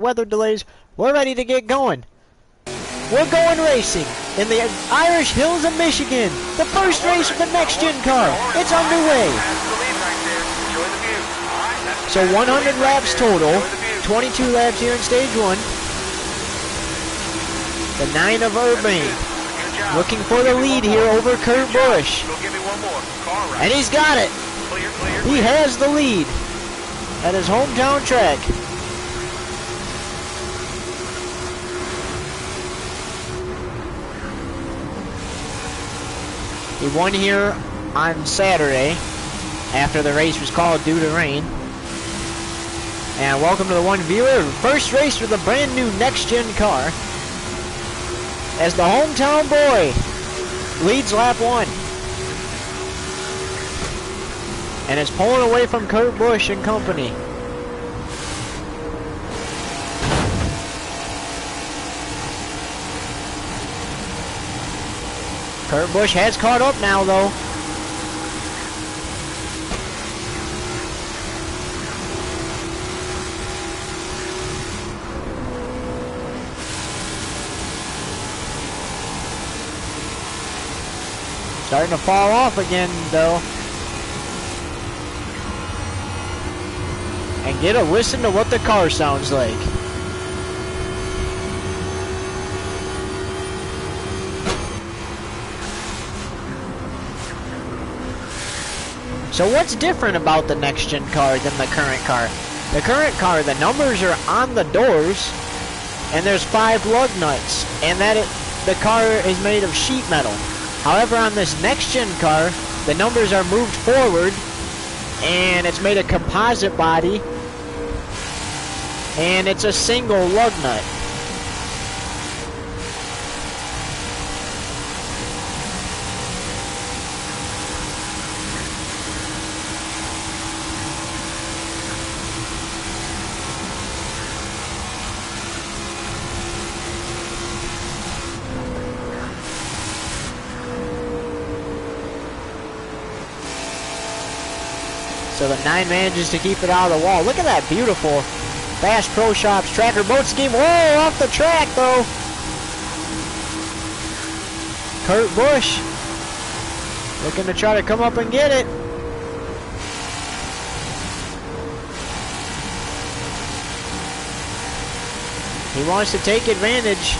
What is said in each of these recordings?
weather delays, we're ready to get going. We're going racing in the Irish Hills of Michigan. The first race of the next-gen car. It's underway. So 100 laps total. 22 laps here in stage 1. The 9 of Urbane. Looking for the lead here over Kurt Busch. And he's got it. He has the lead at his hometown track. He won here on Saturday after the race was called due to rain. And welcome to the one viewer, first race for the brand new next-gen car, as the hometown boy leads lap 1. And is pulling away from Kurt Busch and company. Kurt Busch has caught up now, though. Starting to fall off again, though. And get a listen to what the car sounds like. So what's different about the next-gen car than the current car? The current car, the numbers are on the doors, and there's 5 lug nuts, and the car is made of sheet metal. However, on this next-gen car, the numbers are moved forward, and it's made of composite body, and it's a single lug nut. So the 9 manages to keep it out of the wall. Look at that beautiful Fast Pro Shops tracker boat scheme. Whoa, off the track though. Kurt Busch looking to try to come up and get it. He wants to take advantage.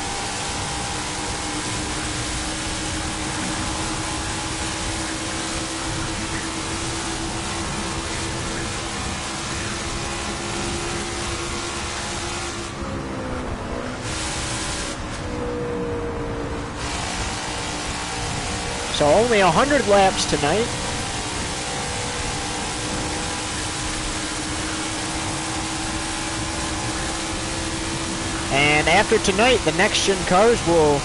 So only 100 laps tonight. And after tonight, the next-gen cars will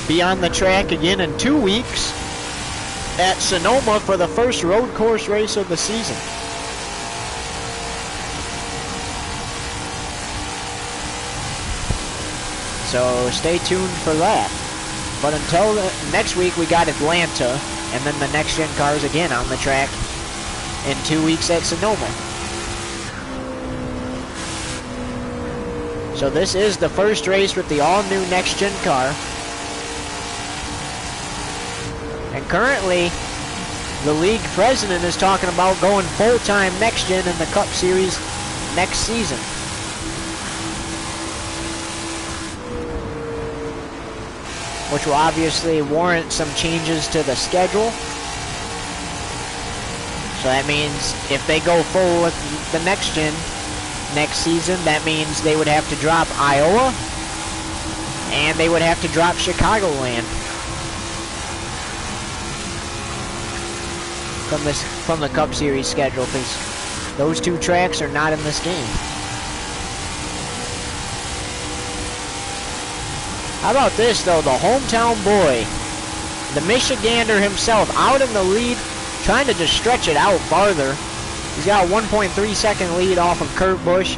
be on the track again in 2 weeks at Sonoma for the first road course race of the season. So stay tuned for that. But until next week, we got Atlanta, and then the next-gen cars again on the track in 2 weeks at Sonoma. So this is the first race with the all-new next-gen car. And currently, the league president is talking about going full-time next-gen in the Cup Series next season. Which will obviously warrant some changes to the schedule. So that means if they go full with the next gen next season, that means they would have to drop Iowa and they would have to drop Chicagoland from the Cup Series schedule, because those 2 tracks are not in this game. How about this, though? The hometown boy, the Michigander himself, out in the lead, trying to just stretch it out farther. He's got a 1.3 second lead off of Kurt Busch.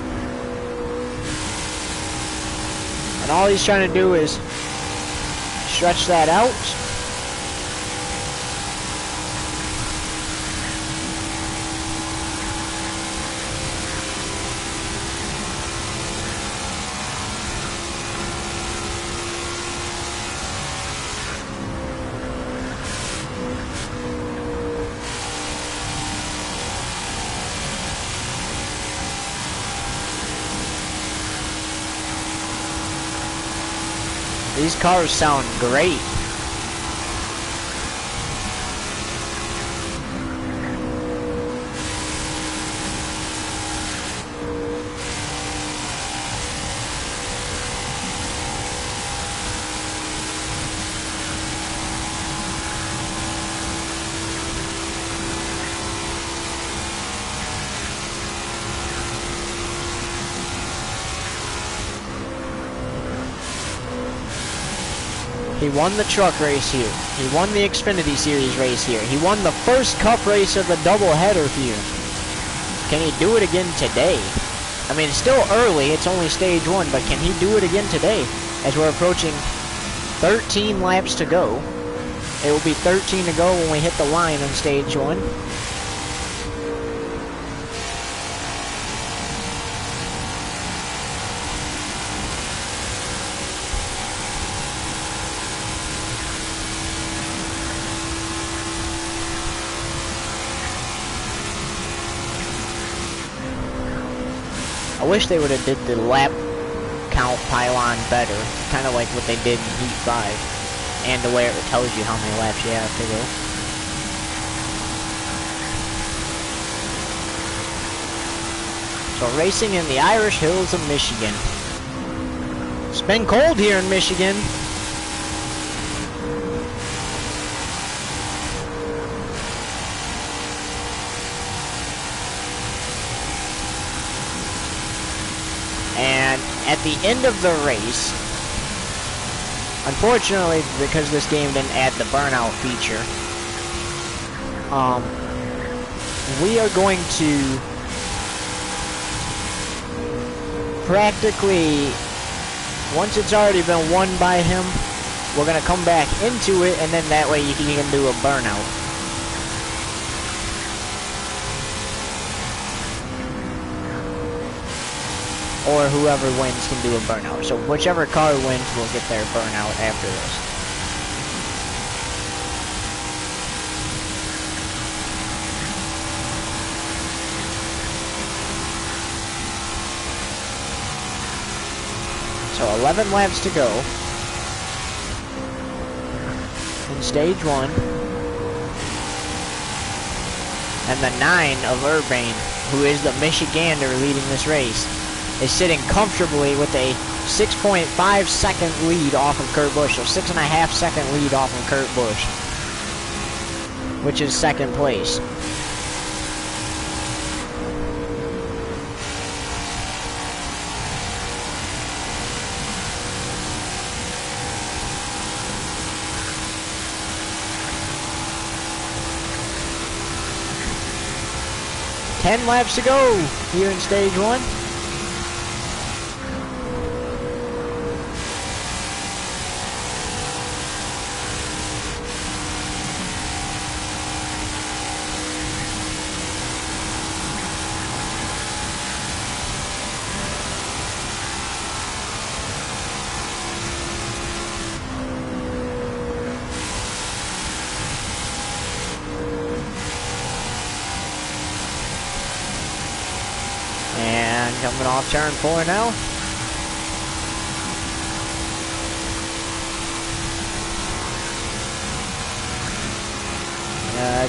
And all he's trying to do is stretch that out. These cars sound great. He won the truck race here. He won the Xfinity Series race here. He won the first Cup race of the doubleheader here. Can he do it again today? I mean, it's still early. It's only stage 1, but can he do it again today? As we're approaching 13 laps to go. It will be 13 to go when we hit the line on stage 1. I wish they would have did the lap count pylon better, kind of like what they did in Heat 5, and the way it tells you how many laps you have to go. So racing in the Irish Hills of Michigan. It's been cold here in Michigan. And at the end of the race, unfortunately, because this game didn't add the burnout feature, we are going to practically, once it's already been won by him, we're going to come back into it, and then that way you can do a burnout. Or whoever wins can do a burnout. So whichever car wins will get their burnout after this. So 11 laps to go in stage 1. And the 9 of Urbane, who is the Michigander leading this race, is sitting comfortably with a 6.5 second lead off of Kurt Busch. So 6.5 second lead off of Kurt Busch, which is second place. Ten laps to go here in stage 1. Coming off turn 4 now.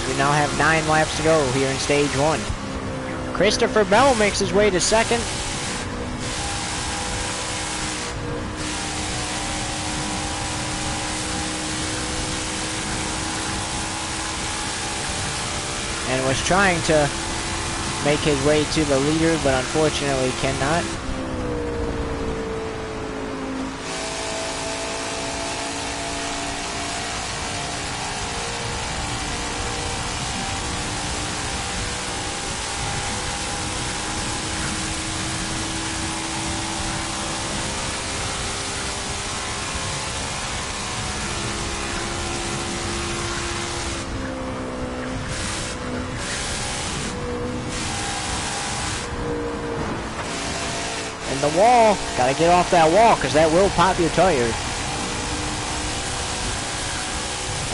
We now have 9 laps to go here in stage 1. Christopher Bell makes his way to second. And was trying to make his way to the leader, but unfortunately cannot. The wall, gotta get off that wall because that will pop your tires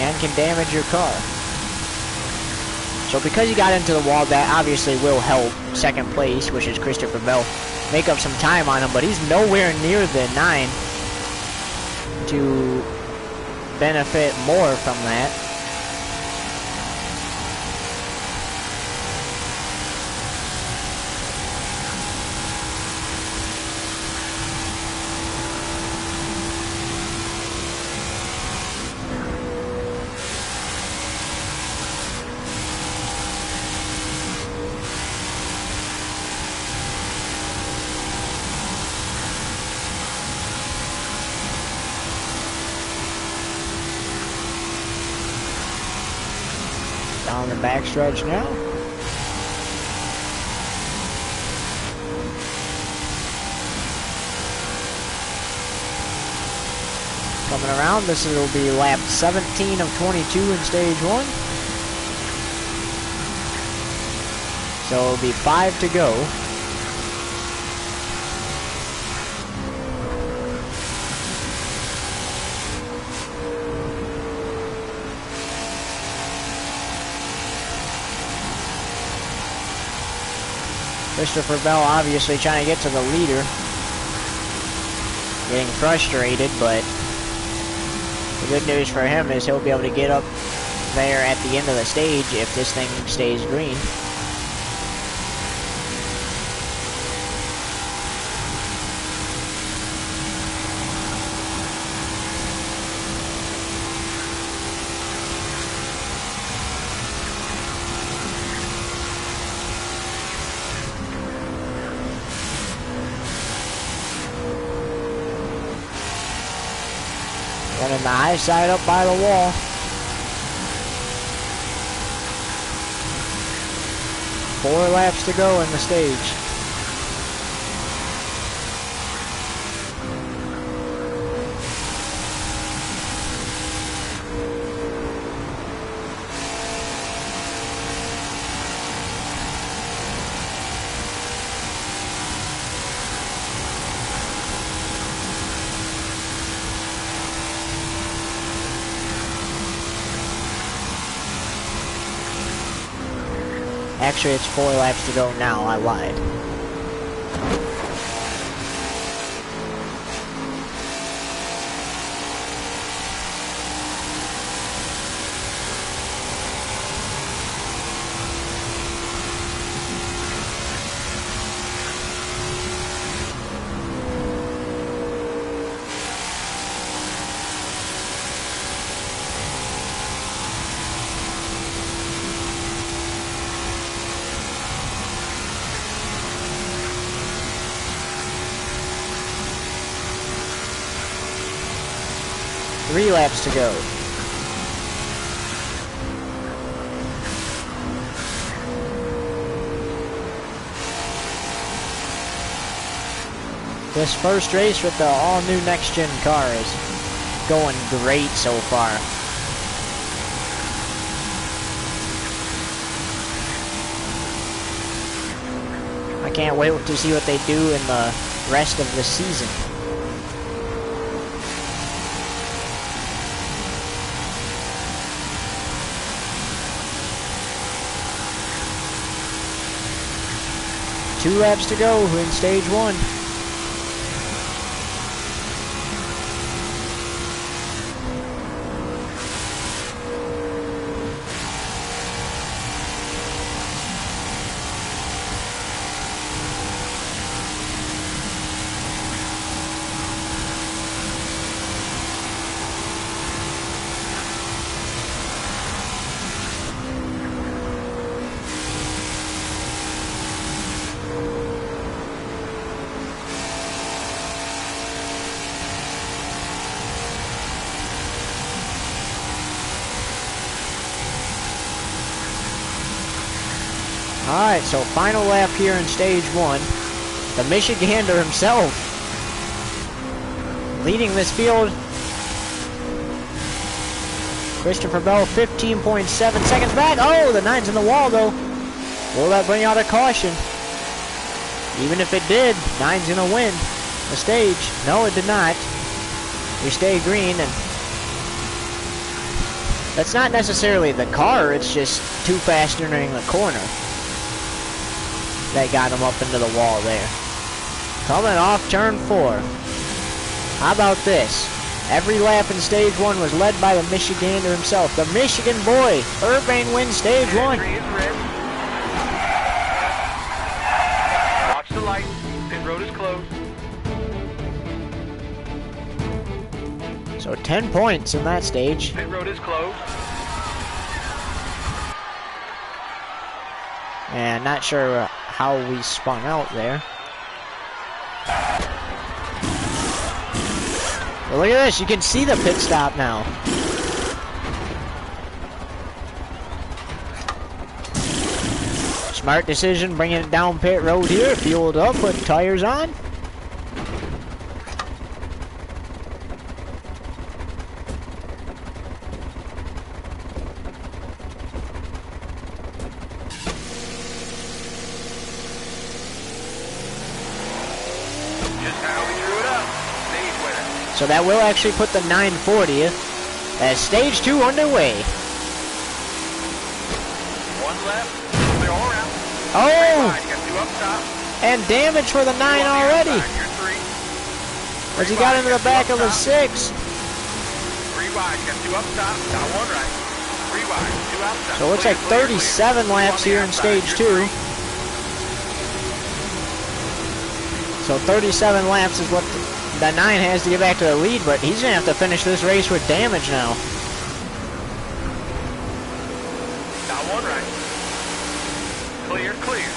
and can damage your car. So because he got into the wall, that obviously will help second place, which is Christopher Bell, make up some time on him, but he's nowhere near the 9. to benefit more from that. Down the backstretch now. Coming around, this will be lap 17 of 22 in stage 1. So it'll be 5 to go. Christopher Bell obviously trying to get to the leader. Getting frustrated, but the good news for him is he'll be able to get up there at the end of the stage if this thing stays green. Running the high side up by the wall. Four laps to go in the stage. Actually, it's 4 laps to go now. I lied. Three laps to go. This first race with the all-new next-gen car is going great so far. I can't wait to see what they do in the rest of the season. Two laps to go in stage 1. Alright, so final lap here in stage 1. The Michigander himself leading this field. Christopher Bell 15.7 seconds back. Oh, the 9's in the wall though. Will that bring out a caution? Even if it did, 9's gonna win the stage. No, it did not. We stay green, and that's not necessarily the car, it's just too fast entering the corner that got him up into the wall there. Coming off turn 4. How about this? Every lap in stage 1 was led by the Michigander himself. The Michigan boy, Urbane, wins stage 1. Watch the light. Pit road is closed. So 10 points in that stage. Pit road is closed. And not sure how we spun out there. But look at this, you can see the pit stop now. Smart decision, bringing it down pit road here. Fueled up, put tires on. So that will actually put the 940th as stage 2 underway. One left, they're all around. Oh! You got 2 up top. And damage for the 9 already. As he got into the back of the 6. 3 wide, got 2 up top, got 1 right. 3 wide, 2 outside. So it looks like 37 laps here in stage 2. So 37 laps is what the 9 has to get back to the lead, but he's going to have to finish this race with damage now. Got 1 right. Clear, clear.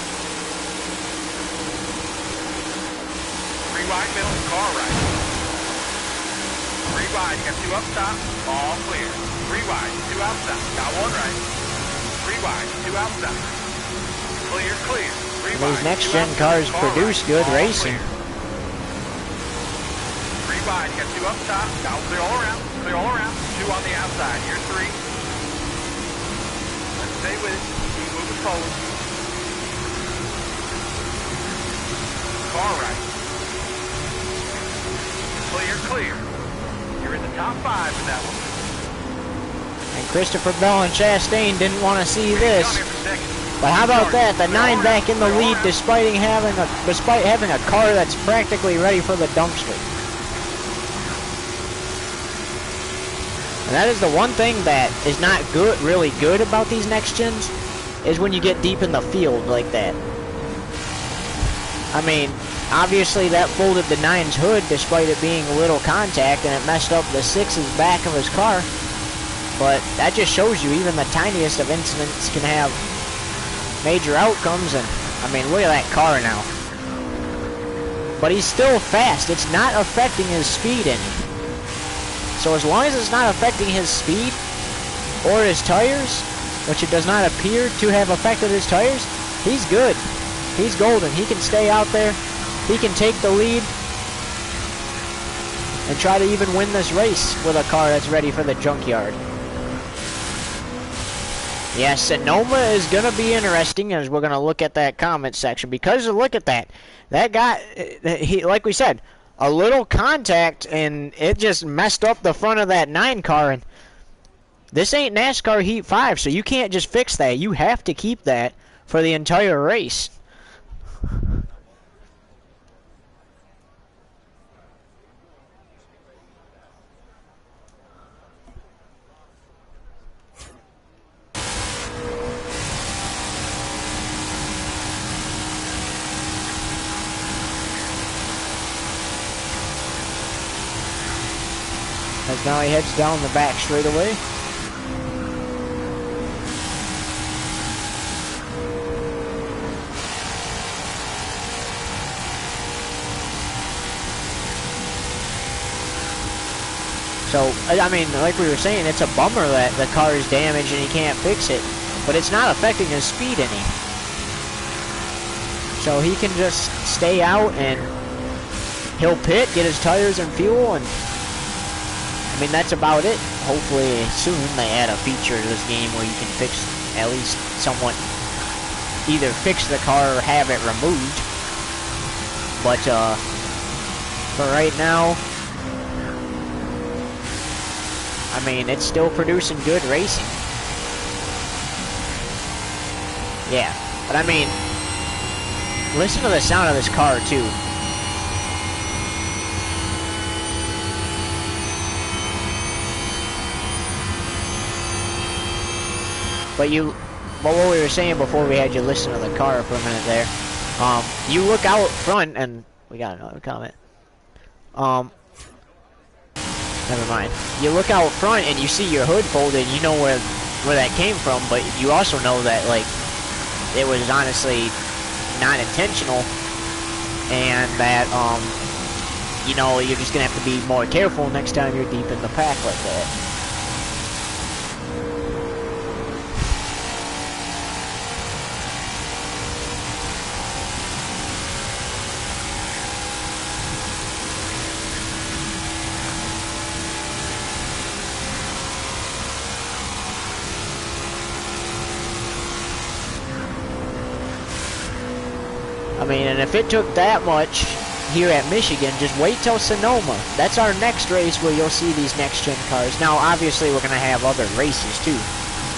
3 wide middle, car right. 3 wide, you got 2 up top, all clear. 3 wide, 2 outside, got 1 right. 3 wide, 2 outside. Clear, clear. 3 wide, these next-gen cars produce good racing. Clear. 3 wide, you got 2 up top, got clear all around, 2 on the outside, here 3. Let's stay with it, keep moving forward. Car right. Clear, clear. You're in the top 5 with that one. And Christopher Bell and Chastain didn't want to see this. But how about that? The 9 back in the lead despite having a car that's practically ready for the dumpster. And that is the one thing that is not good, really good about these next gens, is when you get deep in the field like that. I mean, obviously that folded the 9's hood despite it being a little contact, and it messed up the 6's back of his car. But that just shows you even the tiniest of incidents can have major outcomes, and I mean, look at that car now. But he's still fast. It's not affecting his speed any. So as long as it's not affecting his speed or his tires, which it does not appear to have affected his tires, he's good. He's golden. He can stay out there. He can take the lead and try to even win this race with a car that's ready for the junkyard. Yeah, Sonoma is going to be interesting as we're going to look at that comment section, because look at that. That guy, like we said, a little contact and it just messed up the front of that 9 car. And this ain't NASCAR Heat 5, so you can't just fix that. You have to keep that for the entire race. As now he heads down the back straightaway. So, I mean, like we were saying, it's a bummer that the car is damaged and he can't fix it. But it's not affecting his speed any. So he can just stay out and he'll pit, get his tires and fuel, and I mean, that's about it. Hopefully soon they add a feature to this game where you can fix, at least somewhat, either fix the car or have it removed. But for right now, I mean, it's still producing good racing. Yeah, but I mean, listen to the sound of this car too. But what we were saying before we had you listen to the car for a minute there, you look out front, and we got another comment. Never mind. You look out front and you see your hood folded, you know where that came from, but you also know that, like, it was honestly not intentional, and that, you know, you're just gonna have to be more careful next time you're deep in the pack like that. I mean, and if it took that much here at Michigan, just wait till Sonoma. That's our next race where you'll see these next-gen cars. Now, obviously, we're going to have other races, too.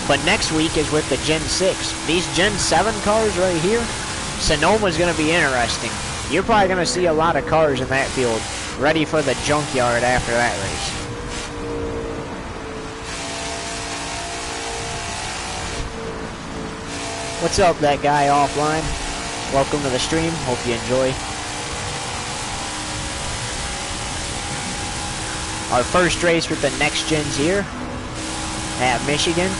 But next week is with the Gen 6. These Gen 7 cars right here, Sonoma's going to be interesting. You're probably going to see a lot of cars in that field ready for the junkyard after that race. What's up, that guy offline? Welcome to the stream. Hope you enjoy. Our first race with the next gens here at Michigan.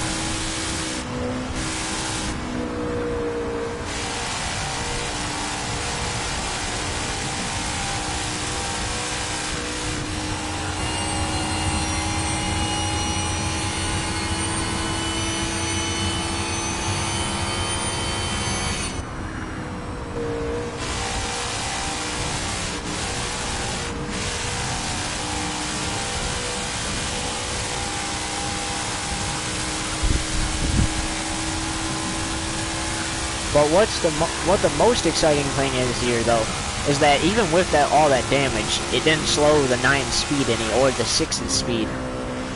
But what the most exciting thing is here, though, is that even with all that damage, it didn't slow the 9 speed any, or the 6's speed.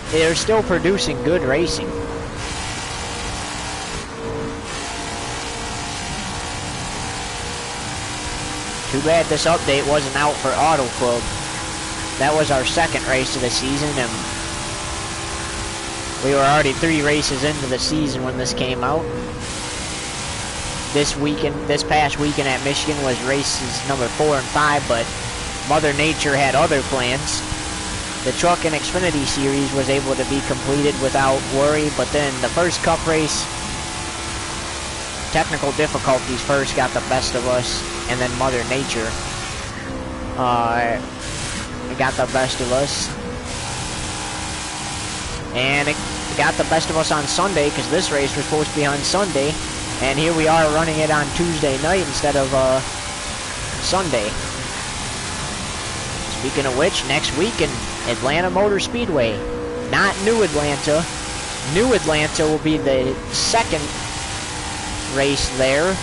They're still producing good racing. Too bad this update wasn't out for Auto Club. That was our second race of the season, and we were already 3 races into the season when this came out. This past weekend at Michigan was races number 4 and 5, but Mother Nature had other plans. The Truck and Xfinity Series was able to be completed without worry, but then the first Cup race, technical difficulties first got the best of us, and then Mother Nature got the best of us. And it got the best of us on Sunday, because this race was supposed to be on Sunday. And here we are running it on Tuesday night instead of Sunday. Speaking of which, next week in Atlanta Motor Speedway. Not New Atlanta. New Atlanta will be the second race there.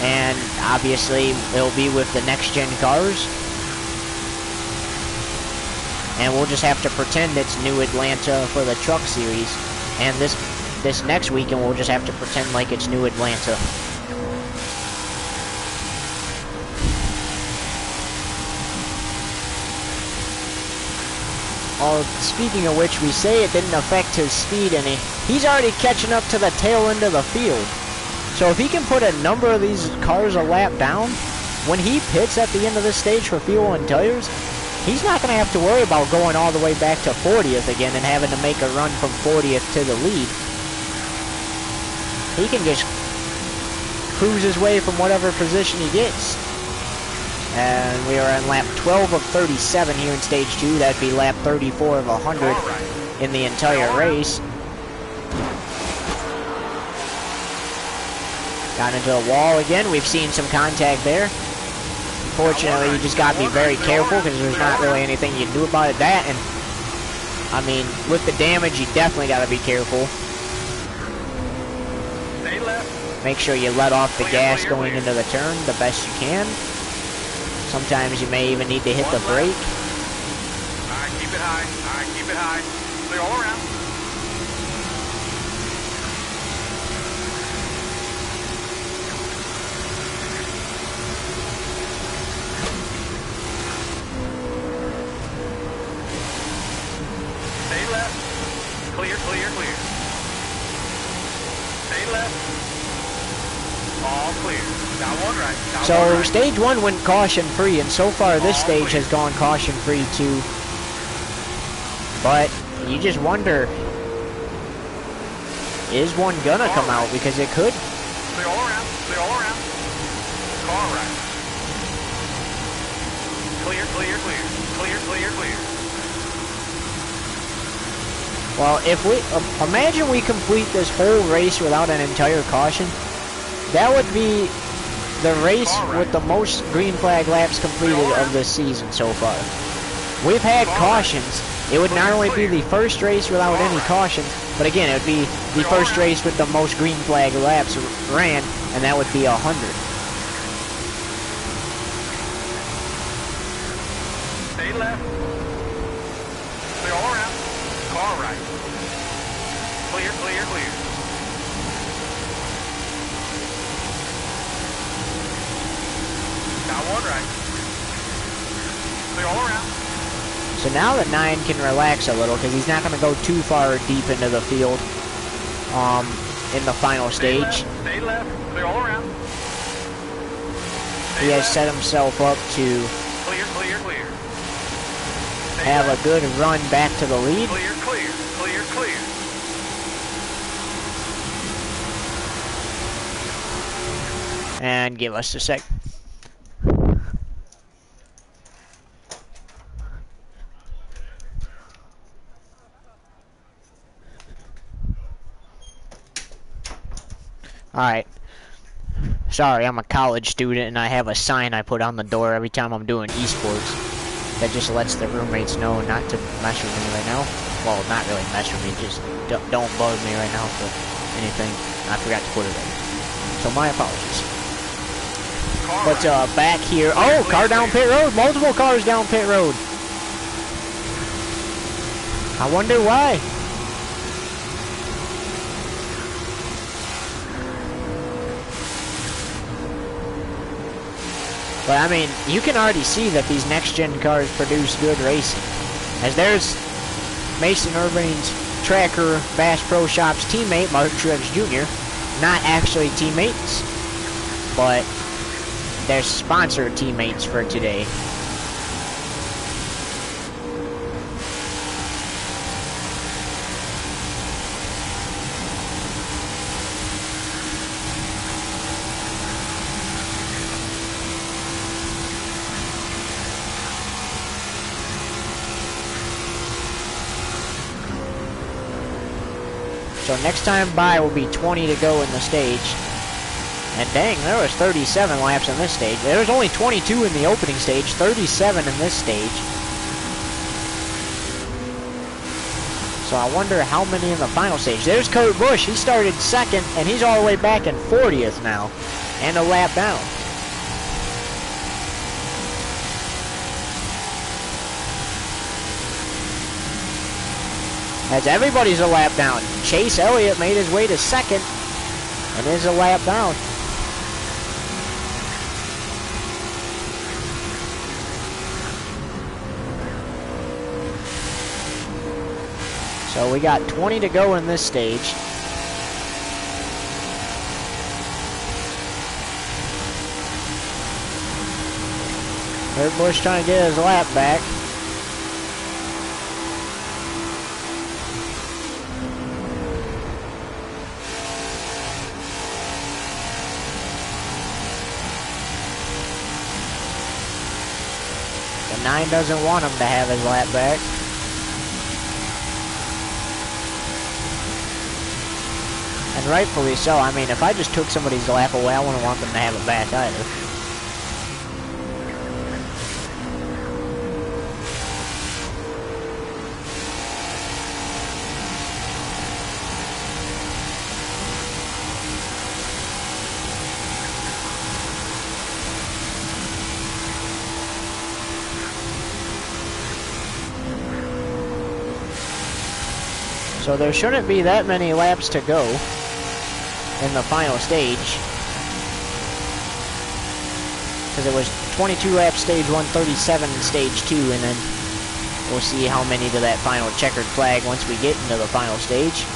And obviously it'll be with the next gen cars. And we'll just have to pretend it's New Atlanta for the Truck Series. And this next weekend, we'll just have to pretend like it's New Atlanta. Oh, speaking of which, we say it didn't affect his speed any. He's already catching up to the tail end of the field. So if he can put a number of these cars a lap down, when he pits at the end of the stage for fuel and tires, he's not going to have to worry about going all the way back to 40th again and having to make a run from 40th to the lead. He can just cruise his way from whatever position he gets. And we are on lap 12 of 37 here in stage 2. That'd be lap 34 of 100 in the entire race. Got into the wall again. We've seen some contact there. Unfortunately, you just got to be very careful because there's not really anything you can do about it. That, and I mean, with the damage, you definitely got to be careful. Make sure you let off the gas going into the turn the best you can. Sometimes you may even need to hit the brake. Alright, keep it high. Alright, keep it high. Clear all around. Stay left. Clear. Got one right. Got one So right. stage 1 went caution-free, and so far this All stage clear. has gone caution-free too. But you just wonder, is one gonna come out? Because it could. Clear all around. Clear all around. Car right. Clear, clear, clear. Clear, clear, clear. Well, if we imagine we complete this whole race without an entire caution, that would be the race with the most green flag laps completed of this season so far. We've had cautions. It would not only be the first race without any cautions, but again, it would be the first race with the most green flag laps ran, and that would be 100. Stay left. Clear all around. Car right. Clear, clear, clear. Got one right. Clear all around. So now the 9 can relax a little because he's not going to go too far deep into the field in the final Stay stage. left. Stay left. Clear all around. He has set himself up to Clear, clear, clear. Stay have left. a good run back to the lead. Clear, clear, clear, clear. And give us a sec. Alright. Sorry, I'm a college student and I have a sign I put on the door every time I'm doing esports that just lets the roommates know not to mess with me right now. Well, not really mess with me, just don't bug me right now for anything. I forgot to put it in. So my apologies. But back here, oh, car down pit road, multiple cars down pit road. I wonder why. But I mean, you can already see that these next-gen cars produce good racing. As there's Mason Irving's Tracker Bass Pro Shops teammate, Mark Truex Jr. Not actually teammates, but they're sponsored teammates for today. So next time by will be 20 to go in the stage. And dang, there was 37 laps in this stage. There was only 22 in the opening stage, 37 in this stage. So I wonder how many in the final stage. There's Kurt Busch. He started second, and he's all the way back in 40th now. And a lap down. As everybody's a lap down. Chase Elliott made his way to second and is a lap down. So we got 20 to go in this stage. Kurt Busch trying to get his lap back. The 9 doesn't want him to have his lap back. And rightfully so. I mean, if I just took somebody's lap away, I wouldn't want them to have it back either. So there shouldn't be that many laps to go in the final stage. Because it was 22 laps stage 1, 37 in stage 2, and then we'll see how many to that final checkered flag once we get into the final stage.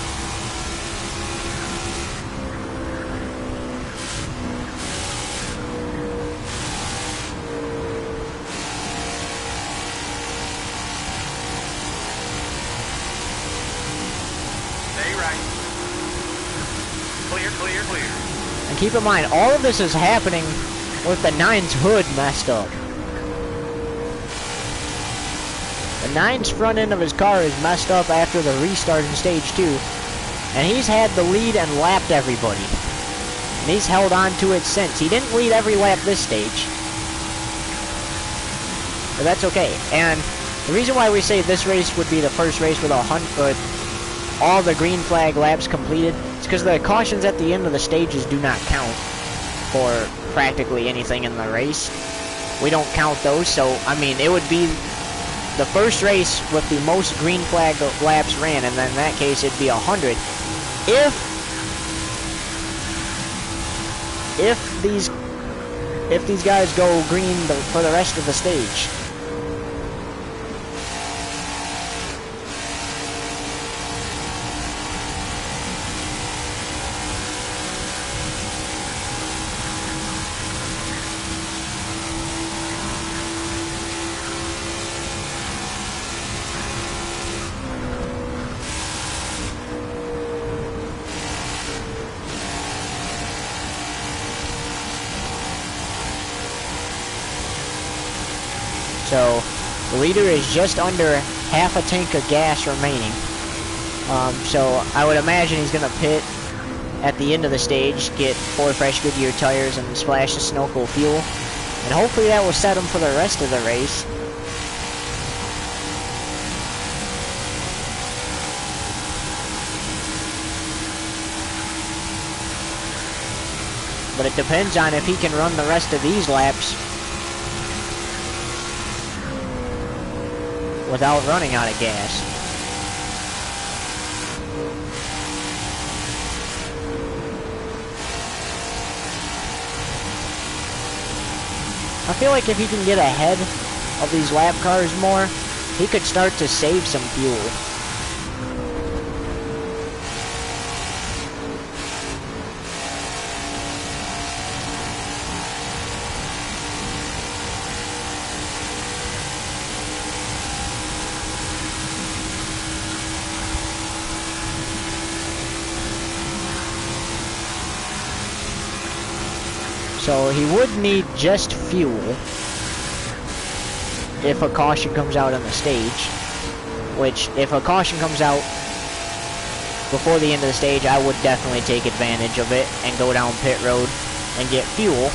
clear, clear. And keep in mind, all of this is happening with the 9's hood messed up. The 9's front end of his car is messed up after the restart in stage 2. And he's had the lead and lapped everybody. And he's held on to it since. He didn't lead every lap this stage. But that's okay. And the reason why we say this race would be the first race with all the green flag laps completed is because the cautions at the end of the stages do not count for practically anything in the race. We don't count those, so, I mean, it would be the first race with the most green flag laps ran, and then in that case it'd be 100. If these guys go green for the rest of the stage. So, the leader is just under half a tank of gas remaining. So, I would imagine he's going to pit at the end of the stage, get 4 fresh Goodyear tires, and splash the snow cool fuel. And hopefully that will set him for the rest of the race. But it depends on if he can run the rest of these laps without running out of gas. I feel like if he can get ahead of these lap cars more, he could start to save some fuel. So he would need just fuel if a caution comes out on the stage. Which, if a caution comes out before the end of the stage, I would definitely take advantage of it and go down pit road and get fuel.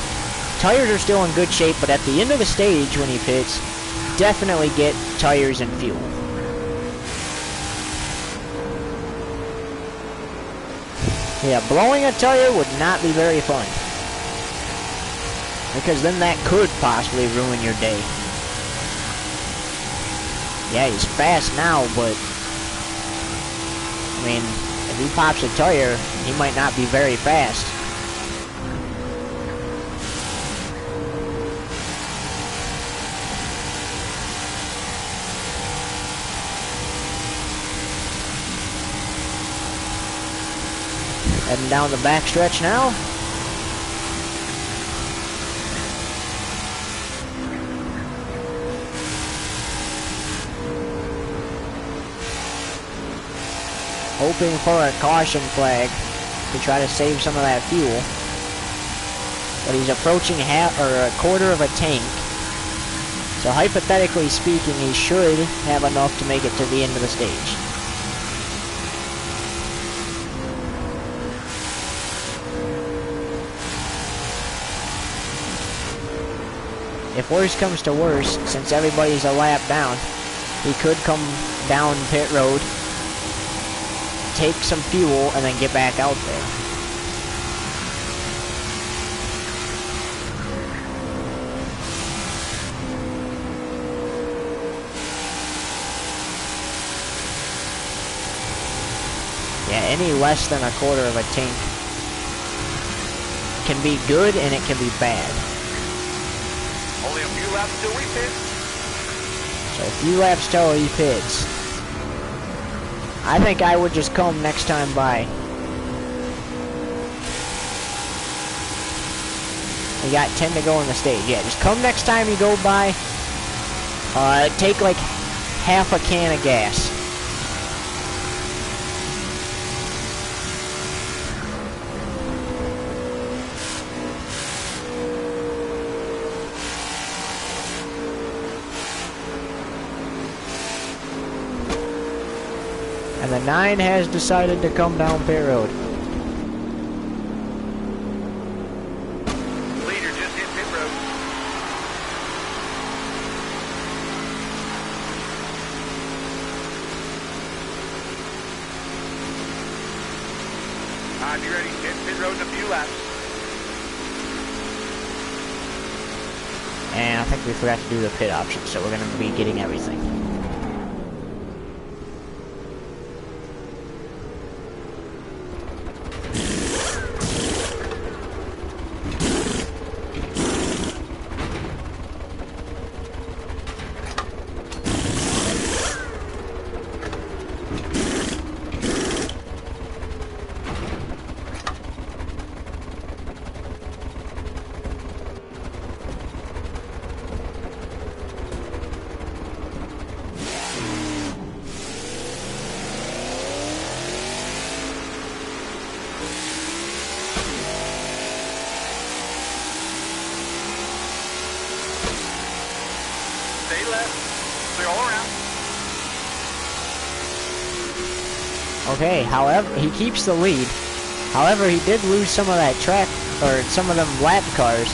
Tires are still in good shape, but at the end of the stage when he pits, definitely get tires and fuel. Yeah, blowing a tire would not be very fun. Because then that could possibly ruin your day. Yeah, he's fast now, but I mean, if he pops a tire, he might not be very fast. Heading down the backstretch now. Hoping for a caution flag to try to save some of that fuel. But he's approaching a quarter of a tank. So hypothetically speaking, he should have enough to make it to the end of the stage. If worse comes to worse, since everybody's a lap down, he could come down pit road, take some fuel, and then get back out there. Yeah, any less than a quarter of a tank can be good and it can be bad. Only a few laps till we pit. So a few laps till he pits. I think I would just come next time by. We got 10 to go on the stage. Yeah, just come next time you go by. Take like half a can of gas. And the 9 has decided to come down pit road. Leader just hit pit road. Be ready. Hit pit road in a few laps. And I think we forgot to do the pit option, so we're going to be getting everything. Stay left. Clear all around. Okay, however, he keeps the lead. However, he did lose some of that track, or some of them lap cars.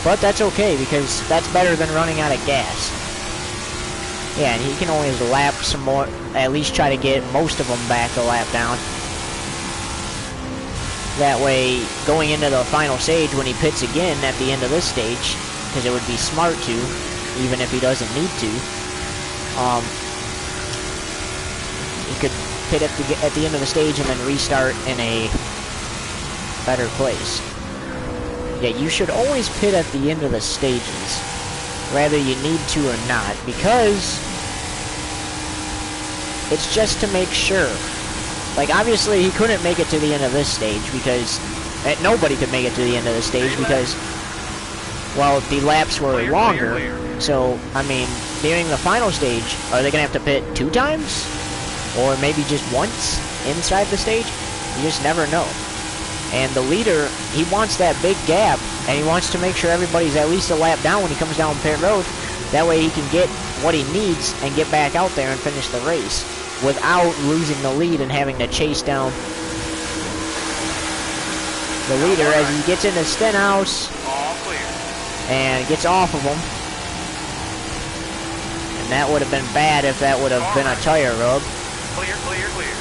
But that's okay, because that's better than running out of gas. Yeah, and he can always lap some more, at least try to get most of them back a lap down. That way, going into the final stage, when he pits again at the end of this stage, because it would be smart to, even if he doesn't need to, he could pit at the end of the stage and then restart in a better place. Yeah, you should always pit at the end of the stages, whether you need to or not, because it's just to make sure. Like, obviously, he couldn't make it to the end of this stage because nobody could make it to the end of the stage because, well, the laps were longer. So, I mean, during the final stage, are they going to have to pit 2 times? Or maybe just once inside the stage? You just never know. And the leader, he wants that big gap, and he wants to make sure everybody's at least a lap down when he comes down pit road. That way he can get what he needs and get back out there and finish the race without losing the lead and having to chase down the leader as he gets into Stenhouse and gets off of him. And that would have been bad if that would have been a tire rub. Clear, clear, clear.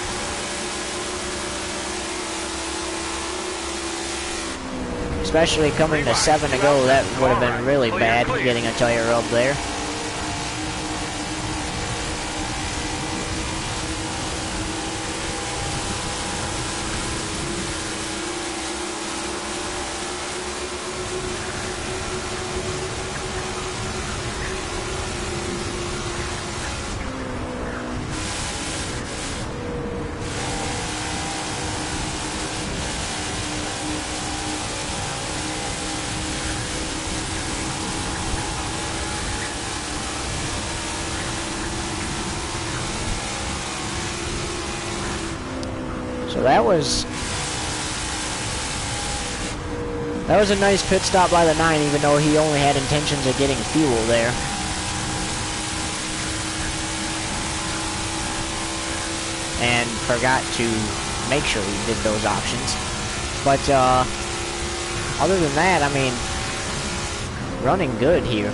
Especially coming to 7 to go, that would have been really bad, getting a tire rub there. So that was a nice pit stop by the 9, even though he only had intentions of getting fuel there. And forgot to make sure he did those options. But other than that, I mean, running good here.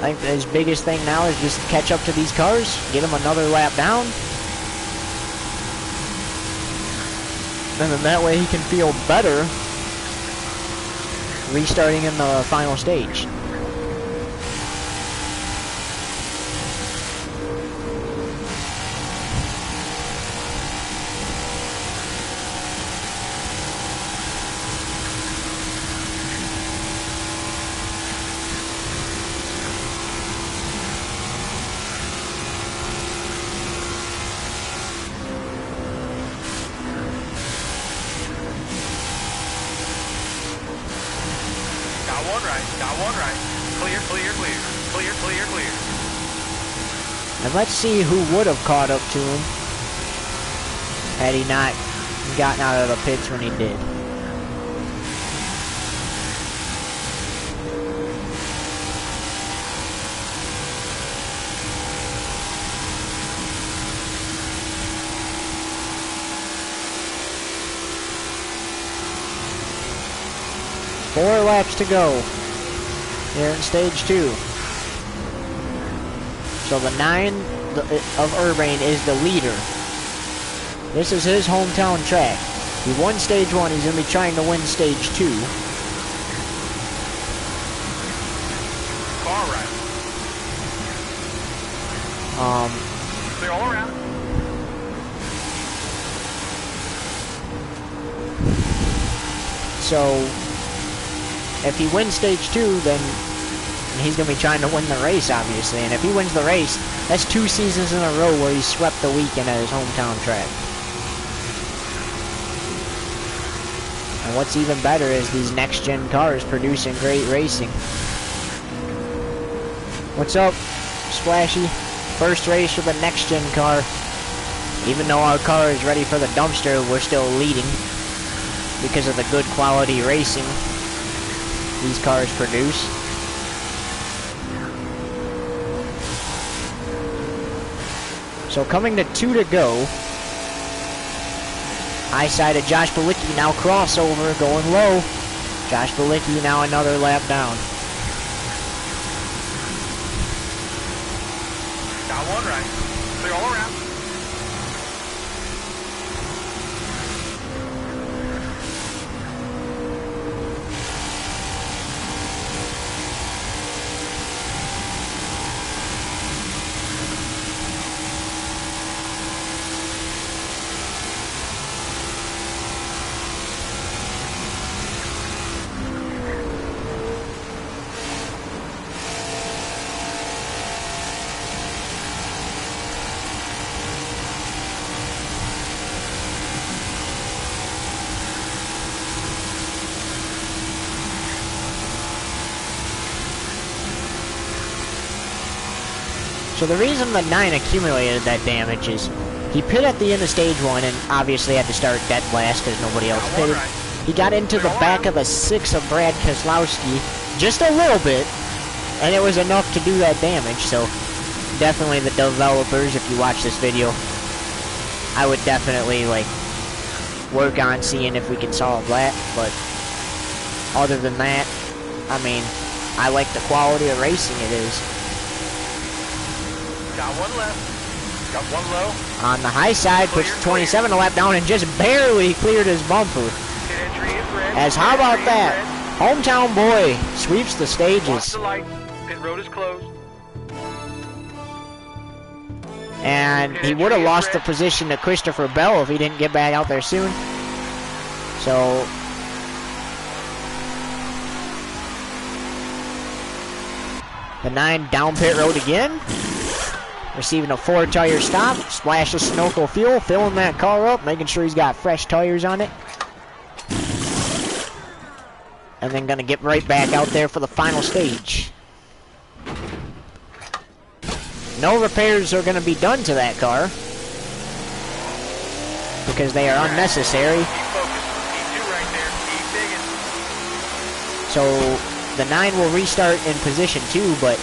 I think his biggest thing now is just catch up to these cars, get them another lap down, and then that way he can feel better restarting in the final stage. Got one right. Clear, clear, clear. Clear, clear, clear. And let's see who would have caught up to him had he not gotten out of the pits when he did. 4 laps to go here in stage 2. So the 9 of Urbane is the leader. This is his hometown track. He won stage 1, he's going to be trying to win stage 2. Car right. Clear all around. So, if he wins stage 2, then he's going to be trying to win the race, obviously. And if he wins the race, that's 2 seasons in a row where he swept the weekend at his hometown track. And what's even better is these next-gen cars producing great racing. What's up, Splashy? First race for the next-gen car. Even though our car is ready for the dumpster, we're still leading because of the good quality racing these cars produce. So coming to 2 to go. High side of Josh Balicki, now crossover, going low. Josh Balicki now another lap down. Got one right. Clear all around. So the reason the 9 accumulated that damage is he pit at the end of stage 1 and obviously had to start dead last because nobody else pitted. He got into the back of the 6 of Brad Keselowski just a little bit, and it was enough to do that damage. So definitely the developers, if you watch this video, I would definitely like work on seeing if we can solve that. But other than that, I mean, I like the quality of racing it is. Got one left. Got one low. On the high side, puts 27 a lap down and just barely cleared his bumper. Pit entry is red. As how about that? Hometown boy sweeps the Watch stages. the light. Pit road is closed. And he would have lost the position to Christopher Bell if he didn't get back out there soon. So the 9 down pit road again. Receiving a 4-tire stop. Splash of Sunoco fuel. Filling that car up. Making sure he's got fresh tires on it. And then going to get right back out there for the final stage. No repairs are going to be done to that car. Because they are unnecessary. Keep focused. Keep 2 right there. Keep digging. So the 9 will restart in position 2, but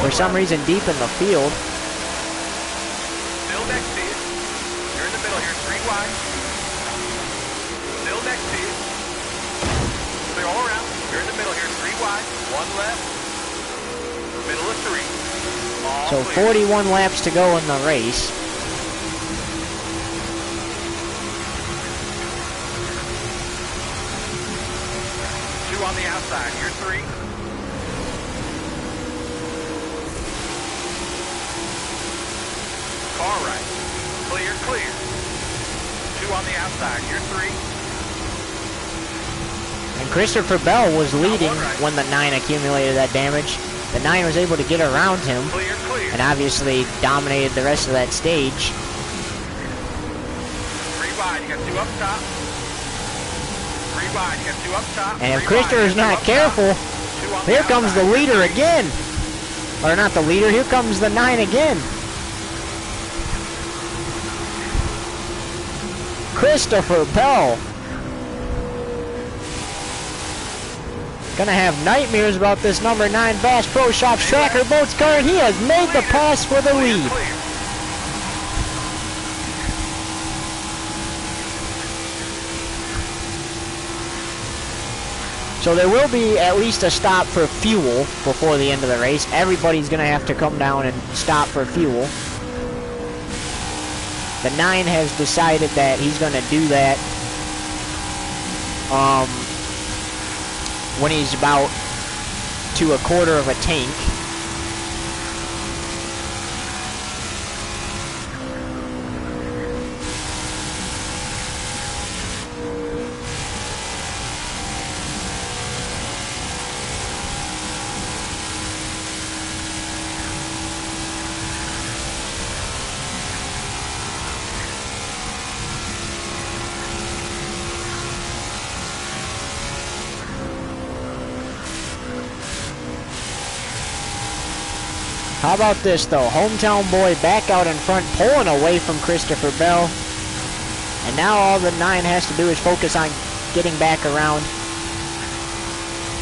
for some reason deep in the field. Still next to you. You're in the middle here. 3 wide. Still next to you. Clear all around. You're in the middle here. 3 wide. 1 left. Middle of 3. All So clear. 41 laps to go in the race. Two on the outside. You're 3. Car right. Clear, clear. 2 on the outside. You're 3. And Christopher Bell was leading when the 9 accumulated that damage. The 9 was able to get around him Clear, clear. and obviously dominated the rest of that stage. 3 wide. You got 2 up top. 3 wide. You got 2 up top. And if 3 wide, Christopher's you got 2 not up careful, top. 2 on the here comes the outside. leader again. Or not the leader, here comes the 9 again. Christopher Bell. Gonna have nightmares about this number 9 Bass Pro Shops Tracker Boats car, and he has made the pass for the lead. Clear. So there will be at least a stop for fuel before the end of the race. Everybody's going to have to come down and stop for fuel. The 9 has decided that he's going to do that when he's about to a quarter of a tank. How about this, though? Hometown boy back out in front, pulling away from Christopher Bell. And now all the 9 has to do is focus on getting back around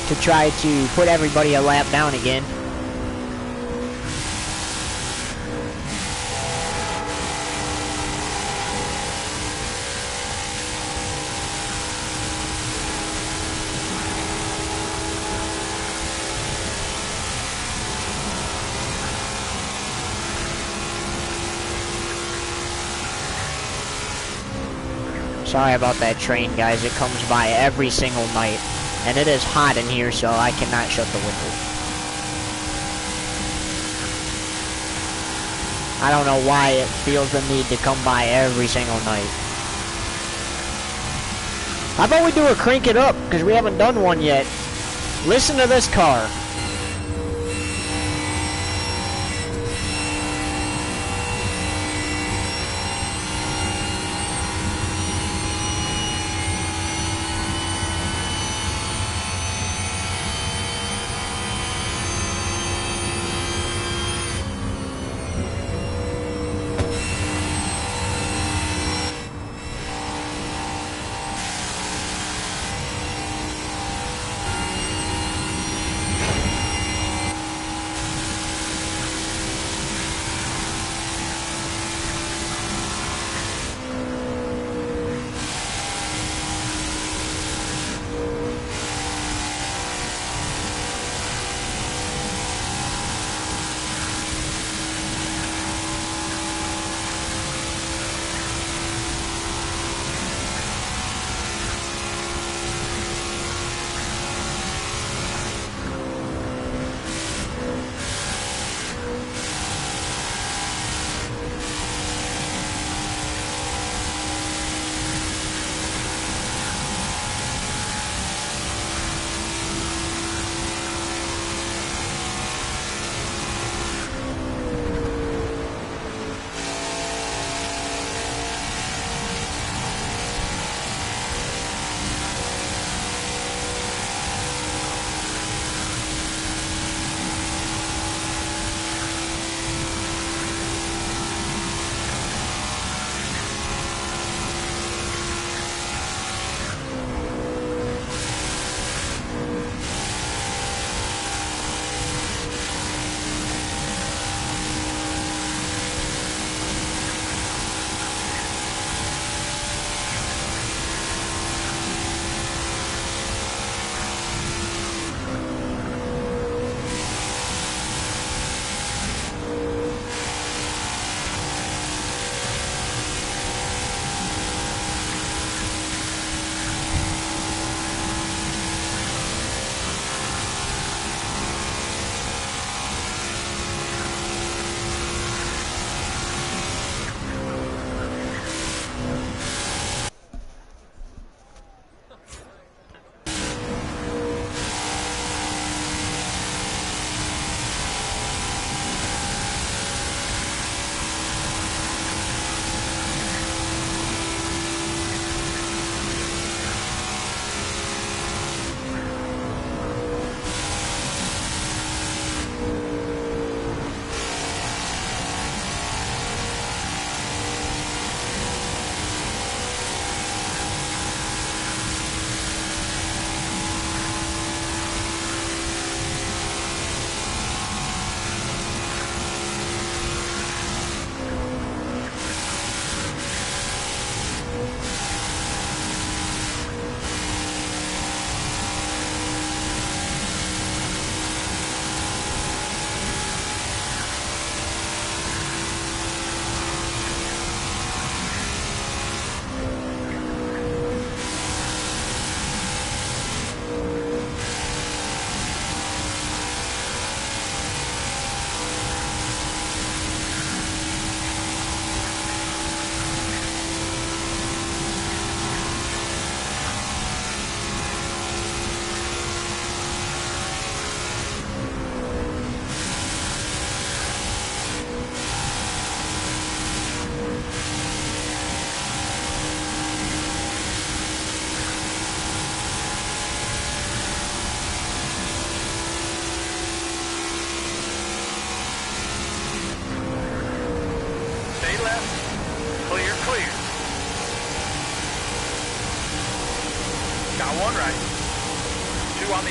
to try to put everybody a lap down again. Sorry about that train, guys. It comes by every single night. And it is hot in here, so I cannot shut the window. I don't know why it feels the need to come by every single night. How about we do a crank it up, because we haven't done one yet. Listen to this car.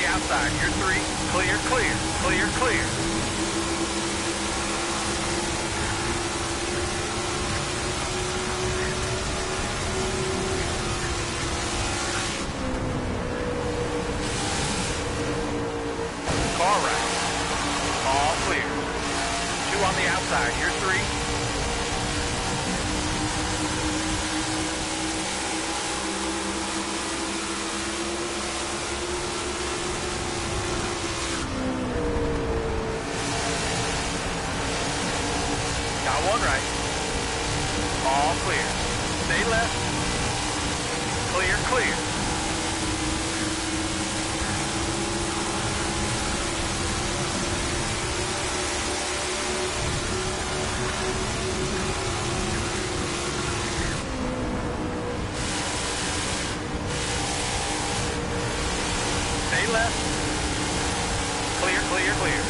outside. You're 3. Clear, clear, clear, clear. Car right. All clear. 2 on the outside. You're 3. Got 1 right. All clear. Stay left. Clear, clear. Stay left. Clear, clear, clear.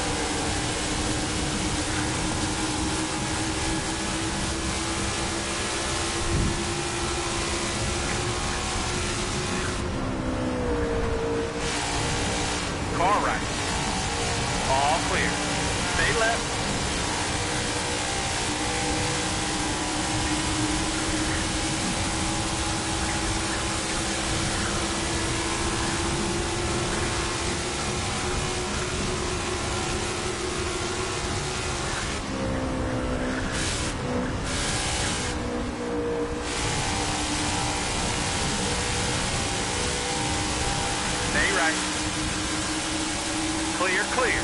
Car right. All clear. Stay left. Stay right. Clear, clear.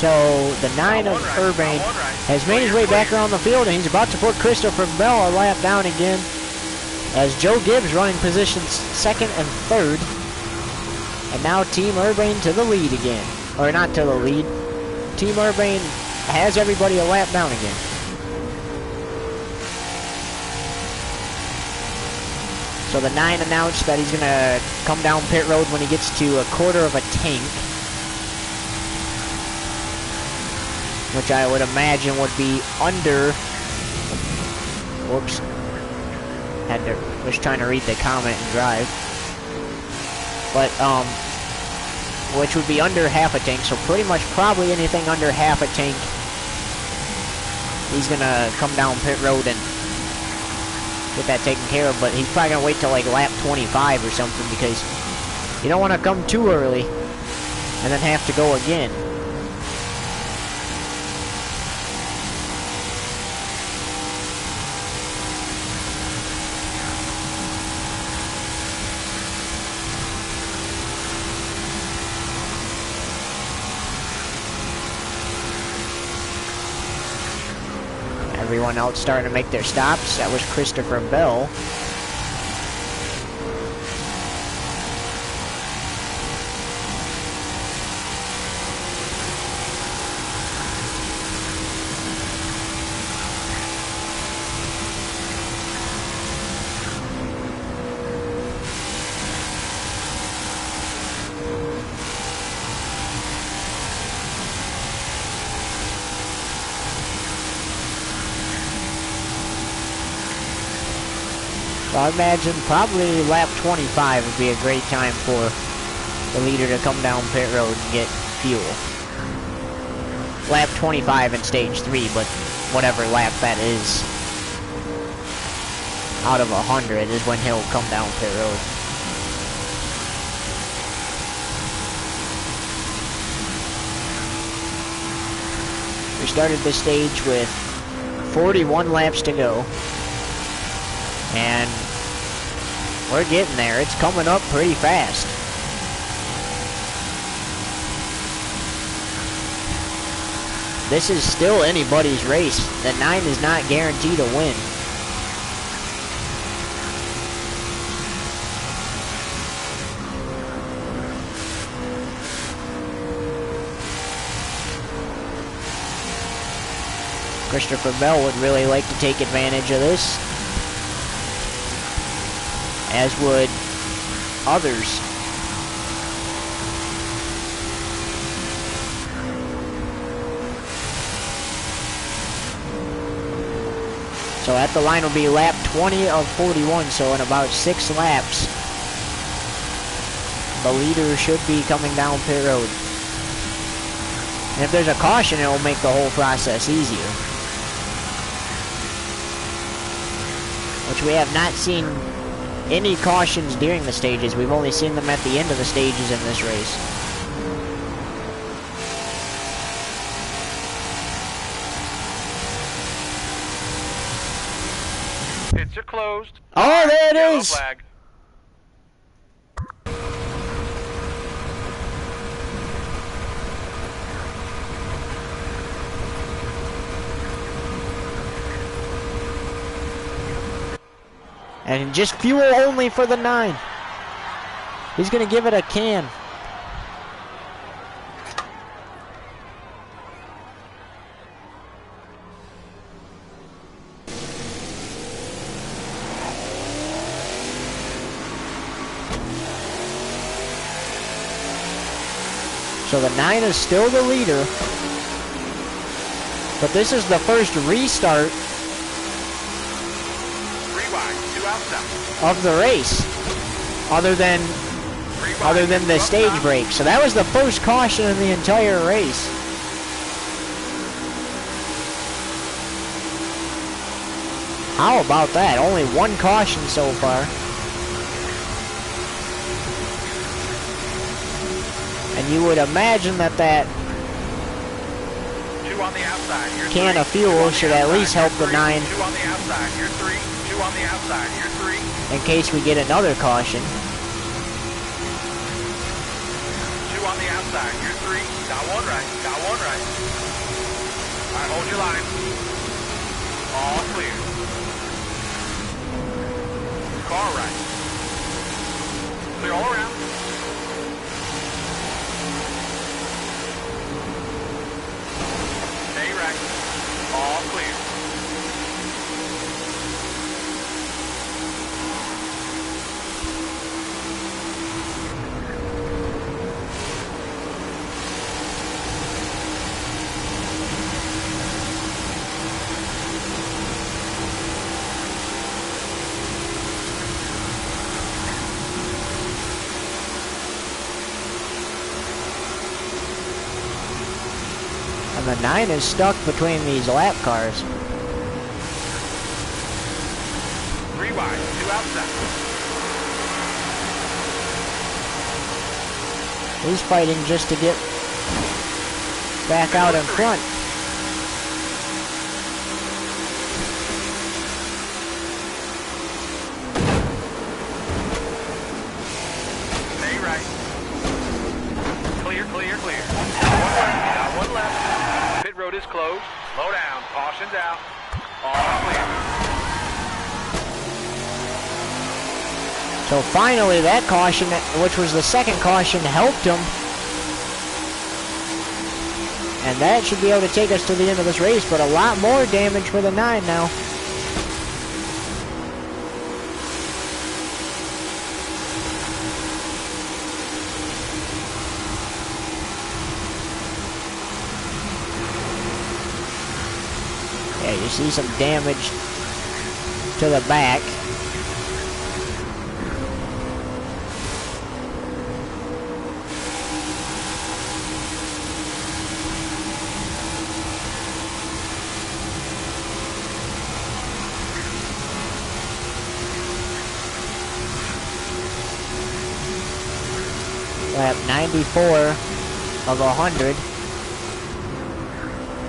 So the 9 of Urbane has made his way back around the field, and he's about to put Christopher Bell a lap down again, as Joe Gibbs running positions 2nd and 3rd. And now Team Urbane to the lead again. Or not to the lead. Team Urbane has everybody a lap down again. So the 9 announced that he's going to come down pit road when he gets to a quarter of a tank, which I would imagine would be under, whoops, was trying to read the comment and drive, but, which would be under half a tank, so pretty much probably anything under half a tank, he's gonna come down pit road and get that taken care of, but he's probably gonna wait till like lap 25 or something, because you don't want to come too early and then have to go again. Everyone else starting to make their stops. That was Christopher Bell. So I imagine probably lap 25 would be a great time for the leader to come down pit road and get fuel. Lap 25 in stage 3, but whatever lap that is out of 100 is when he'll come down pit road. We started this stage with 41 laps to go. And we're getting there. It's coming up pretty fast. This is still anybody's race. The 9 is not guaranteed to win. Christopher Bell would really like to take advantage of this, as would others. So at the line will be lap 20 of 41, so in about 6 laps, the leader should be coming down pit road. And if there's a caution, it will make the whole process easier. Which we have not seen any cautions during the stages. We've only seen them at the end of the stages in this race. Pits are closed. Oh, there it Yellow is! flag. And just fuel only for the 9. He's going to give it a can. So the 9 is still the leader. But this is the first restart of the race, other than the stage break. So that was the first caution in the entire race. How about that? Only 1 caution so far. And you would imagine that 2 on the outside. You're can 3. of fuel should at least help the 9 2 on the outside. You're 3. 2 on the outside. You're 3. in case we get another caution. 2 on the outside. You're 3. Got 1 right. Got 1 right. All right, hold your line. All clear. Car right. Clear all around. Stay right. All clear. And the 9 is stuck between these lap cars. 3 wide. 2 outside. He's fighting just to get back out in front. Stay right. Clear, clear, clear. Got 1 left. Pit road is closed. Slow down. Caution's out. All clear. So finally that caution, which was the second caution, helped him. And that should be able to take us to the end of this race, but a lot more damage for the 9 now. Yeah, you see some damage to the back. Lap 94 of 100.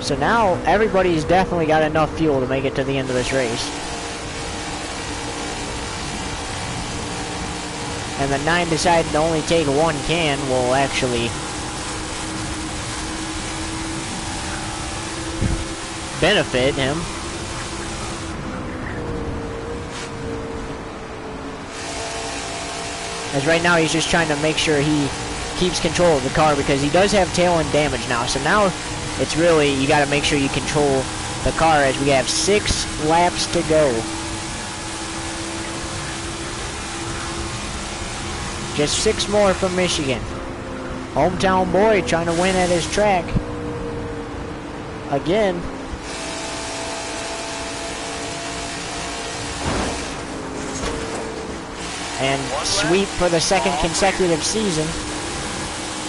So now everybody's definitely got enough fuel to make it to the end of this race. And the 9 decided to only take 1 can will actually benefit him. As right now he's just trying to make sure he keeps control of the car because he does have tail end damage now. So now it's really, you got to make sure you control the car as we have 6 laps to go. Just 6 more from Michigan. Hometown boy trying to win at his track. Again. And sweep for the 2nd consecutive season.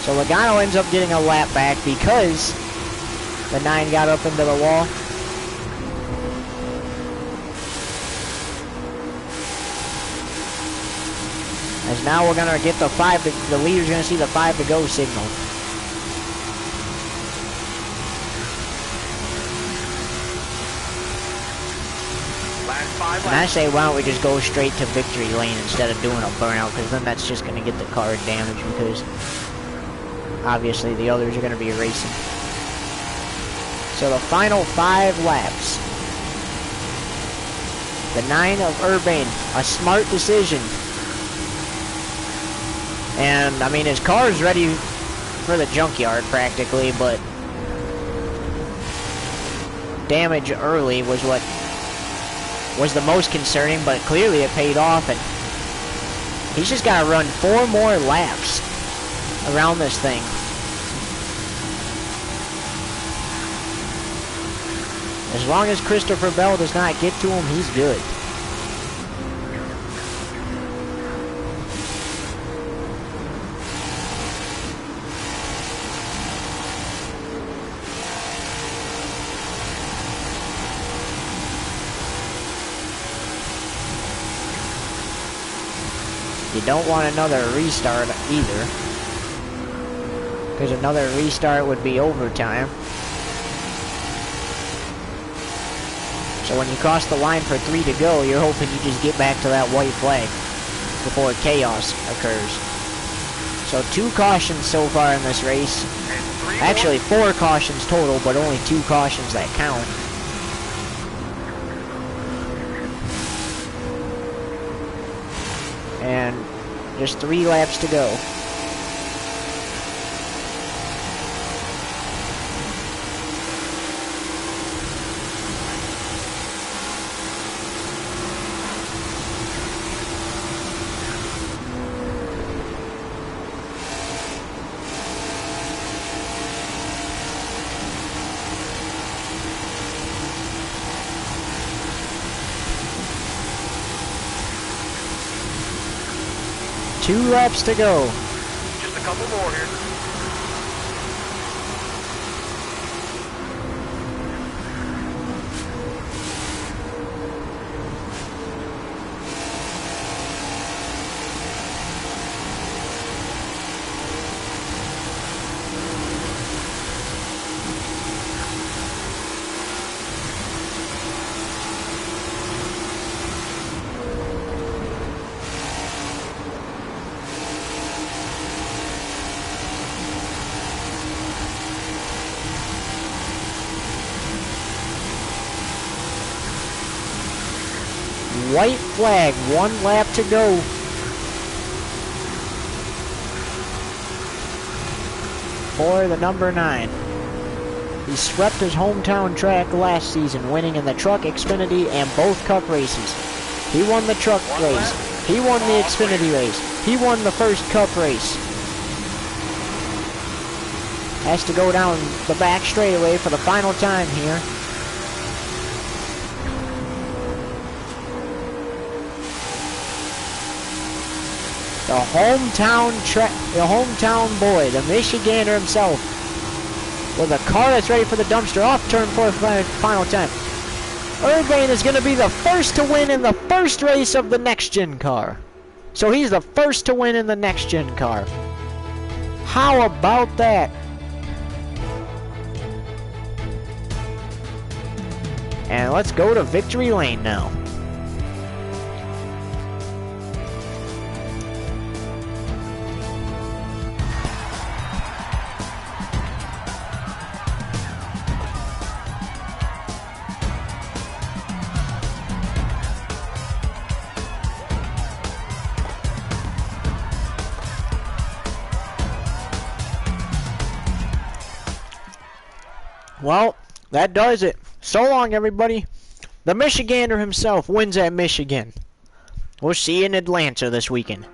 So Logano ends up getting a lap back because the 9 got up into the wall. As now we're gonna get the 5 to, the leader's gonna see the 5 to go signal. And I say, why don't we just go straight to victory lane instead of doing a burnout, because then that's just gonna get the car damaged, because obviously the others are gonna be racing. So the final 5 laps. The 9 of Urban, a smart decision. And, I mean, his car's ready for the junkyard, practically, but damage early was what was the most concerning, but clearly it paid off, and he's just got to run 4 more laps around this thing. As long as Christopher Bell does not get to him, he's good. You don't want another restart either, because another restart would be overtime. So when you cross the line for 3 to go, you're hoping you just get back to that white flag before chaos occurs. So 2 cautions so far in this race. Actually 4 cautions total, but only 2 cautions that count. And just 3 laps to go. Two laps to go. Just a couple more here. White flag, 1 lap to go. For the number 9. He swept his hometown track last season, winning in the Truck, Xfinity, and both Cup races. He won the Truck race. He won the Xfinity race. He won the first Cup race. Has to go down the back straightaway for the final time here. The hometown boy, the Michigander himself, with a car that's ready for the dumpster off turn 4 for the final time. Urban is going to be the first to win in the first race of the next-gen car. So he's the first to win in the next-gen car. How about that? And let's go to victory lane now. Well, that does it. So long, everybody. The Michigander himself wins at Michigan. We'll see you in Atlanta this weekend.